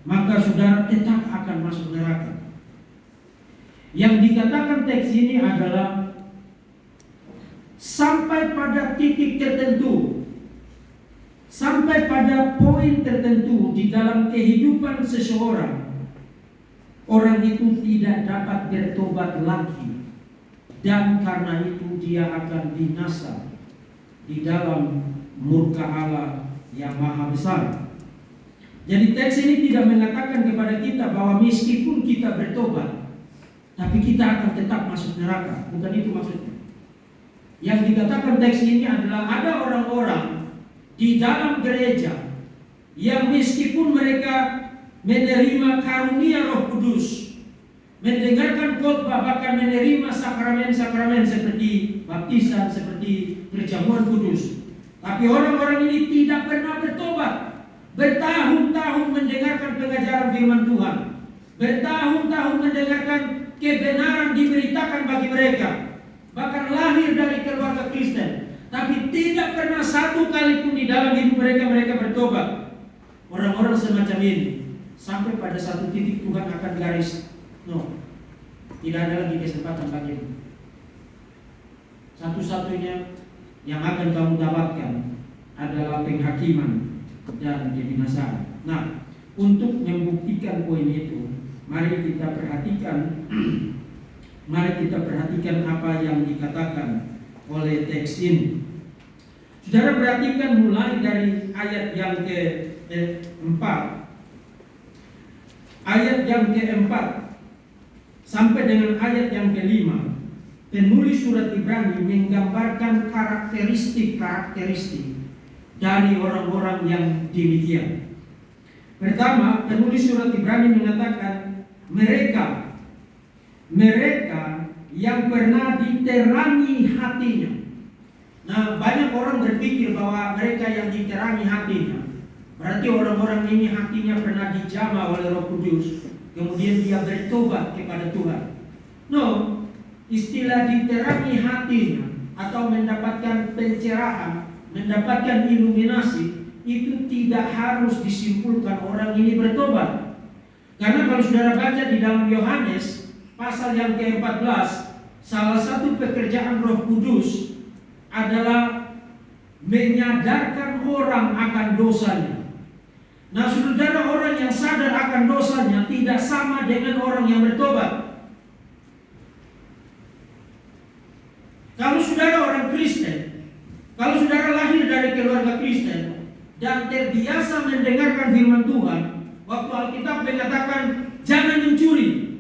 maka saudara tetap akan masuk neraka. Yang dikatakan teks ini adalah sampai pada titik tertentu, sampai pada poin tertentu di dalam kehidupan seseorang, orang itu tidak dapat bertobat lagi, dan karena itu dia akan binasa di dalam murka Allah yang maha besar. Jadi teks ini tidak mengatakan kepada kita bahwa meskipun kita bertobat, tapi kita akan tetap masuk neraka. Bukan itu maksudnya. Yang dikatakan teks ini adalah ada orang-orang di dalam gereja yang meskipun mereka menerima karunia Roh Kudus, mendengarkan khotbah, bahkan menerima sakramen-sakramen seperti baptisan, seperti perjamuan kudus, tapi orang-orang ini tidak pernah bertobat. Bertahun-tahun mendengarkan pengajaran firman Tuhan, bertahun-tahun mendengarkan kebenaran diberitakan bagi mereka, bahkan lahir dari keluarga Kristen, tapi tidak pernah satu kali pun di dalam hidup mereka bertobat. Orang-orang semacam ini sampai pada satu titik Tuhan akan garis, no, tidak ada lagi kesempatan bagimu. Satu-satunya yang akan kamu dapatkan adalah penghakiman dan kebinasaan. Nah, untuk membuktikan poin itu, mari kita perhatikan apa yang dikatakan oleh teks ini. Saudara perhatikan mulai dari ayat yang keempat, sampai dengan ayat yang kelima. Penulis surat Ibrani menggambarkan karakteristik dari orang-orang yang demikian. Pertama, penulis surat Ibrani mengatakan mereka yang pernah diterangi hatinya. Nah, banyak orang berpikir bahwa mereka yang diterangi hatinya berarti orang-orang ini hatinya pernah dijamah oleh Roh Kudus, kemudian dia bertobat kepada Tuhan. No, istilah diterangi hatinya atau mendapatkan pencerahan, mendapatkan iluminasi, itu tidak harus disimpulkan orang ini bertobat. Karena kalau saudara baca di dalam Yohanes pasal yang ke-14, salah satu pekerjaan Roh Kudus adalah menyadarkan orang akan dosanya. Nah, saudara, orang yang sadar akan dosanya tidak sama dengan orang yang bertobat. Kalau saudara orang Kristen, kalau saudara lahir dari keluarga Kristen dan terbiasa mendengarkan firman Tuhan, waktu Alkitab mengatakan jangan mencuri,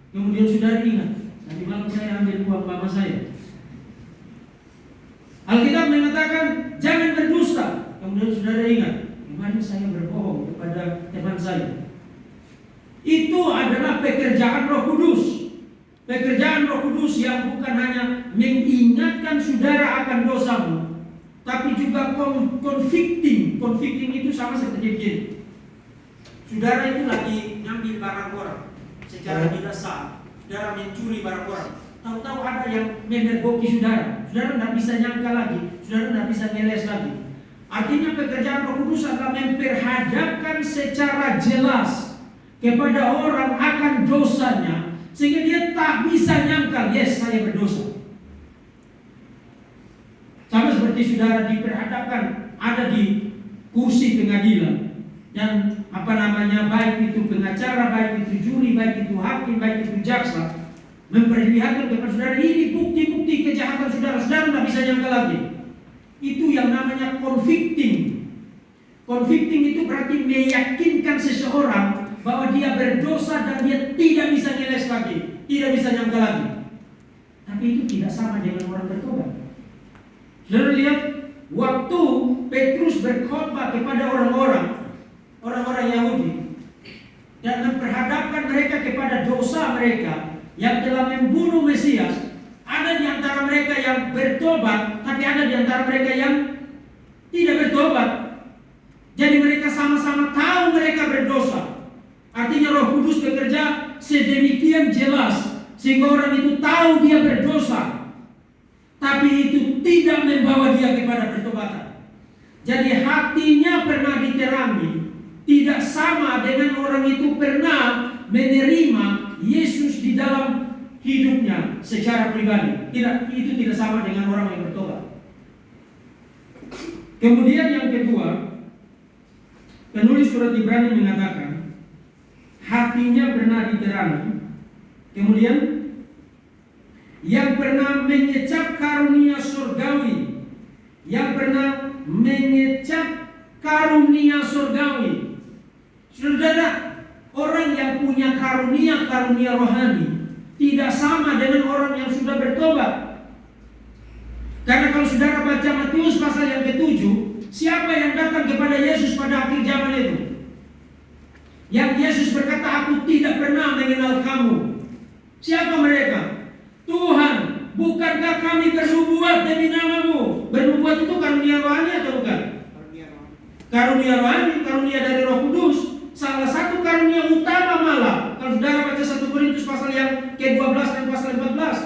kemudian saudara ingat, tadi malam saya ambil uang mama saya. Alkitab mengatakan jangan berdusta, kemudian saudara ingat, kemarin saya berbohong kepada teman saya. Itu adalah pekerjaan Roh Kudus. Pekerjaan Roh Kudus yang bukan hanya mengingatkan saudara akan dosamu, tapi juga convicting. Convicting itu sama seperti begini. Saudara itu lagi ngambil barang orang secara tidak sah, saudara mencuri barang orang. Tahu-tahu ada yang memergoki saudara. Saudara tidak bisa nyangka lagi, saudara tidak bisa ngeles lagi. Artinya pekerjaan Roh Kudus adalah memperhadapkan secara jelas kepada orang akan dosanya, sehingga dia tak bisa nyangkal, yes, saya berdosa. Sama seperti saudara diperhadapkan ada di kursi pengadilan, dan baik itu pengacara, baik itu juri, baik itu hakim, baik itu jaksa, memperlihatkan kepada saudara ini bukti-bukti kejahatan saudara tidak bisa nyangkal lagi. Itu yang namanya convicting. Convicting itu berarti meyakinkan seseorang bahwa dia berdosa dan dia tidak bisa ngeles lagi, tidak bisa nyangka lagi. Tapi itu tidak sama dengan orang bertobat. Saudara lihat, waktu Petrus berkhotbah kepada orang-orang Yahudi dan memperhadapkan mereka kepada dosa mereka yang telah membunuh Mesias, ada di antara mereka yang bertobat, tapi ada di antara mereka yang tidak bertobat. Jadi mereka sama-sama tahu mereka berdosa. Artinya Roh Kudus bekerja sedemikian jelas sehingga orang itu tahu dia berdosa, tapi itu tidak membawa dia kepada pertobatan. Jadi hatinya pernah diterangi tidak sama dengan orang secara pribadi. Itu tidak sama dengan orang yang bertobat. Kemudian yang kedua, penulis surat Ibrani mengatakan hatinya pernah diterangi. Kemudian yang pernah mengecap karunia surgawi, yang pernah mengecap karunia surgawi. Saudara, orang yang punya karunia rohani tidak sama dengan orang yang sudah bertobat. Karena kalau saudara baca Matius pasal yang ke-7, siapa yang datang kepada Yesus pada akhir zaman itu? Yang Yesus berkata, "Aku tidak pernah mengenal kamu." Siapa mereka? "Tuhan, bukankah kami bernubuat demi namamu?" Bernubuat itu karunia rohani atau bukan? Karunia rohani, karunia dari Roh Kudus. Salah satu karunia utama malah, kalau saudara baca 1 Korintus pasal yang ke-12 dan pasal 14,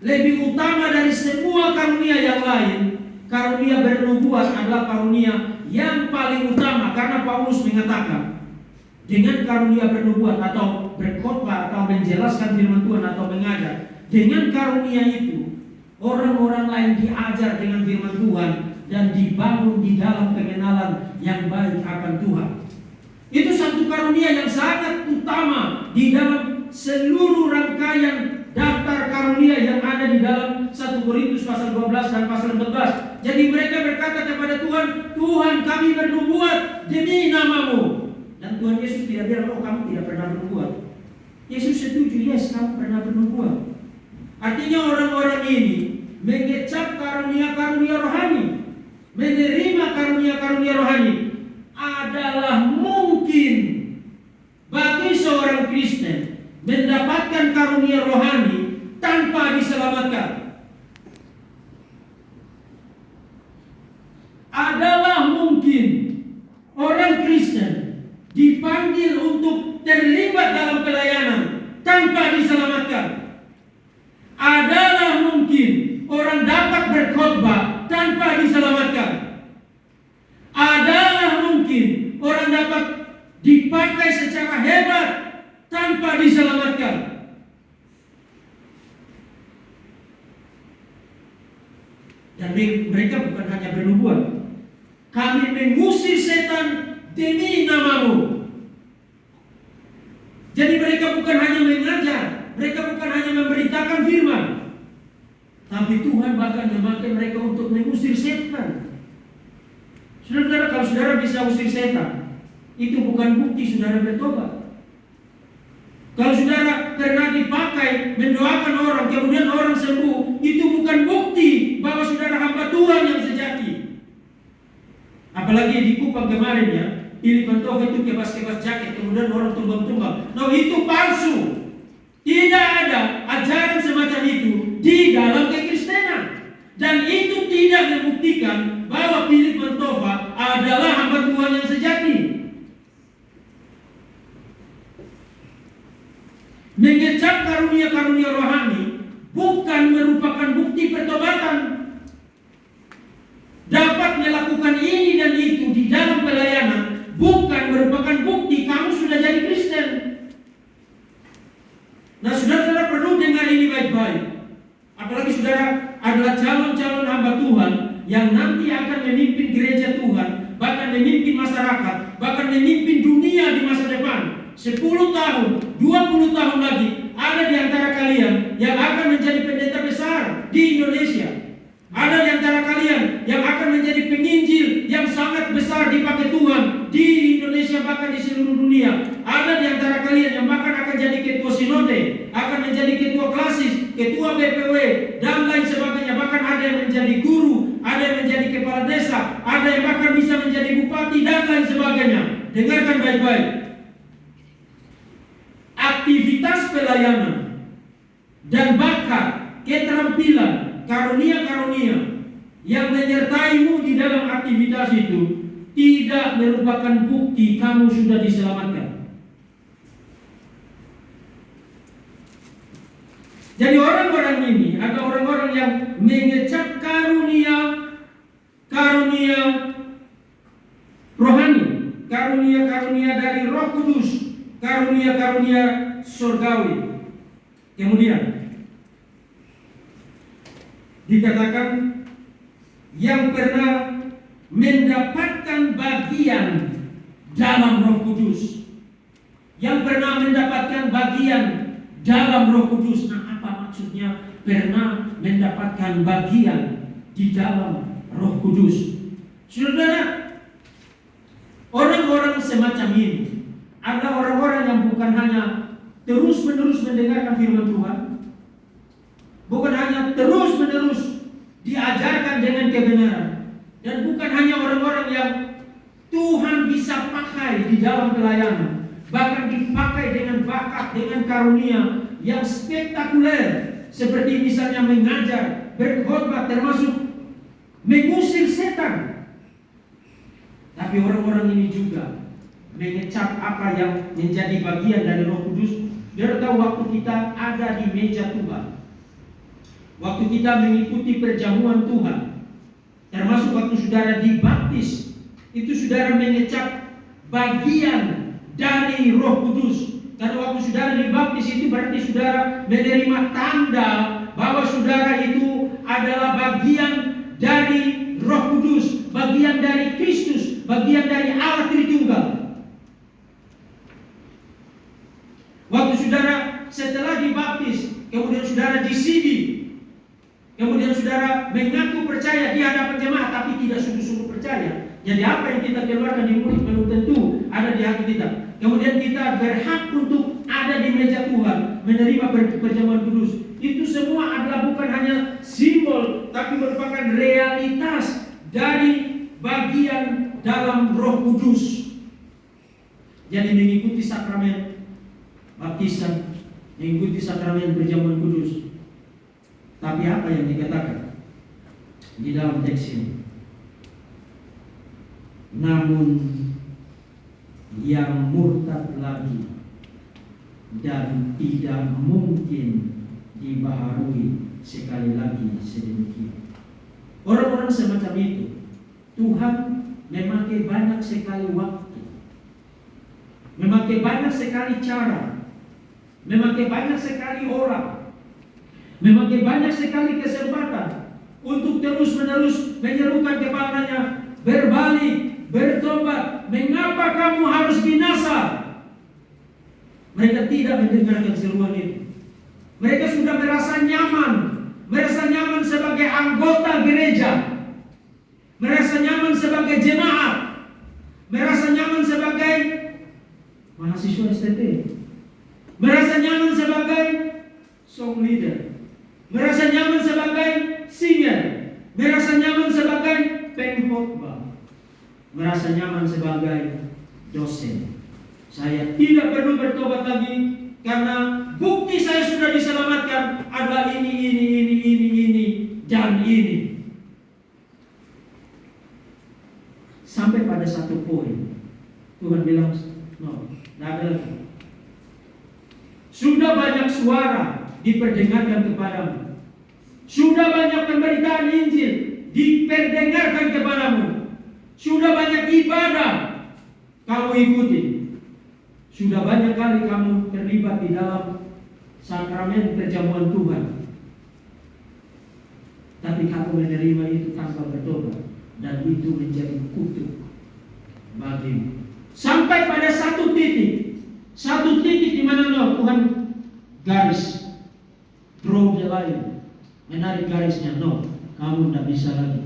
lebih utama dari semua karunia yang lain, karunia bernubuat adalah karunia yang paling utama. Karena Paulus mengatakan, dengan karunia bernubuat atau berkhotbah atau menjelaskan firman Tuhan atau mengajar, dengan karunia itu orang-orang lain diajar dengan firman Tuhan dan dibangun di dalam pengenalan yang baik akan Tuhan. Itu satu karunia yang sangat utama di dalam seluruh rangkaian daftar karunia yang ada di dalam 1 Korintus pasal 12 dan pasal 14. Jadi mereka berkata kepada Tuhan, "Tuhan, kami bernubuat demi namamu." Dan Tuhan Yesus tidak bilang, "Oh, kamu tidak pernah bernubuat." Yesus setuju, "Yes, kamu pernah bernubuat." Artinya orang-orang ini mengecap karunia-karunia rohani, menerima karunia-karunia rohani adalah mungkin bagi seorang Kristen mendapatkan karunia rohani tanpa diselamatkan. Adalah mungkin orang Kristen dipanggil untuk terlibat dalam pelayanan tanpa diselamatkan. Adalah mungkin orang dapat berkhotbah tanpa diselamatkan. Adalah mungkin orang dapat dipakai secara hebat tanpa diselamatkan. Dan mereka bukan hanya bernubuat, "Kami mengusir setan demi namamu." Jadi mereka bukan hanya mengajar, mereka bukan hanya memberitakan firman, tapi Tuhan bahkan memakai mereka untuk mengusir setan. Saudara, kalau saudara bisa usir setan, itu bukan bukti saudara bertobat. Kalau saudara pernah dipakai mendoakan orang, kemudian orang sembuh, itu bukan bukti bahwa saudara hamba Tuhan yang sejati. Apalagi di Kupang kemarin ya, Philip Mantoff itu kebas-kebas jaket, kemudian orang tumbang-tumbang. No, itu palsu. Tidak ada ajaran semacam itu di dalam kekristenan. Dan itu tidak membuktikan bahwa Philip Mantoff adalah hamba Tuhan yang sejati. Mengecap karunia-karunia rohani bukan merupakan bukti pertobatan. Dapat melakukan ini dan itu di dalam pelayanan bukan merupakan bukti kamu sudah jadi Kristen. Nah, saudara perlu dengar ini baik-baik. Apalagi saudara adalah calon-calon hamba Tuhan yang nanti akan memimpin gereja Tuhan, bahkan memimpin masyarakat, bahkan memimpin dunia di masa depan. 10 tahun, 20 tahun lagi ada di antara kalian yang akan menjadi pendeta besar di Indonesia. Ada di antara kalian yang akan menjadi penginjil yang sangat besar dipakai Tuhan di Indonesia bahkan di seluruh dunia. Ada di antara kalian yang bahkan akan jadi ketua sinode, akan menjadi ketua klasis, ketua BPW dan lain sebagainya. Bahkan ada yang menjadi guru, ada yang menjadi kepala desa, ada yang bahkan bisa menjadi bupati dan lain sebagainya. Dengarkan baik-baik. Aktivitas pelayanan dan bakat, keterampilan, karunia-karunia yang menyertaimu di dalam aktivitas itu tidak merupakan bukti kamu sudah diselamatkan. Jadi orang-orang ini ada orang-orang yang mengecap karunia rohani, karunia-karunia dari Roh Kudus, karunia-karunia surgawi. Kemudian Dikatakan yang pernah mendapatkan bagian dalam Roh Kudus. Yang pernah mendapatkan bagian dalam Roh Kudus. Nah, apa maksudnya pernah mendapatkan bagian di dalam Roh Kudus? Saudara, orang-orang semacam ini adalah orang-orang yang bukan hanya terus-menerus mendengarkan firman Tuhan, bukan hanya terus-menerus diajarkan dengan kebenaran, dan bukan hanya orang-orang yang Tuhan bisa pakai di dalam pelayanan, bahkan dipakai dengan bakat, dengan karunia yang spektakuler, seperti misalnya mengajar, berkhotbah, termasuk mengusir setan. Tapi orang-orang ini juga mengecap apa yang menjadi bagian dari Roh Kudus. Biar tahu waktu kita ada di meja Tuhan, waktu kita mengikuti perjamuan Tuhan, termasuk waktu saudara dibaptis, itu saudara mengecap bagian dari Roh Kudus. Karena waktu saudara dibaptis itu berarti saudara menerima tanda bahwa saudara itu adalah bagian dari Roh Kudus, bagian dari Kristus, bagian dari Allah Tritunggal. Waktu saudara setelah dibaptis, kemudian saudara disidi, kemudian saudara mengaku percaya di hadapan jemaat, tapi tidak sungguh-sungguh percaya. Jadi apa yang kita keluarkan di mulut belum tentu ada di hati kita. Kemudian kita berhak untuk ada di meja Tuhan, menerima perjamuan kudus. Itu semua adalah bukan hanya simbol, tapi merupakan realitas dari bagian dalam Roh Kudus. Jadi mengikuti sakramen baptisan, mengikuti sakramen perjamuan kudus. Tapi apa yang dikatakan di dalam teks ini? Namun yang murtad lagi dan tidak mungkin dibaharui sekali lagi sedemikian. Orang-orang semacam itu Tuhan memakai banyak sekali waktu, memakai banyak sekali cara, memakai banyak sekali orang, memakai banyak sekali kesempatan untuk terus-menerus menyerukan kepadanya, berbalik, bertobat. Mengapa kamu harus binasa? Mereka tidak mendengarkan seruan itu. Mereka sudah merasa nyaman sebagai anggota gereja, merasa nyaman sebagai jemaat, merasa nyaman sebagai mahasiswa STT, merasa nyaman sebagai song leader, merasa nyaman sebagai singer, merasa nyaman sebagai pengkhotbah, merasa nyaman sebagai dosen. Saya tidak perlu bertobat lagi karena bukti saya sudah diselamatkan adalah ini dan ini. Sampai pada satu poin Tuhan bilang, no, tidak ada lagi. Sudah banyak suara diperdengarkan kepadamu, sudah banyak pemberitaan Injil diperdengarkan kepadamu, sudah banyak ibadah kamu ikuti, sudah banyak kali kamu terlibat di dalam sakramen perjamuan Tuhan, tapi kamu menerima itu tanpa bertobat, dan itu menjadi kutuk bagimu. Sampai pada satu titik di mana Tuhan garis, draw the line, menarik garisnya. No, kamu tidak bisa lagi.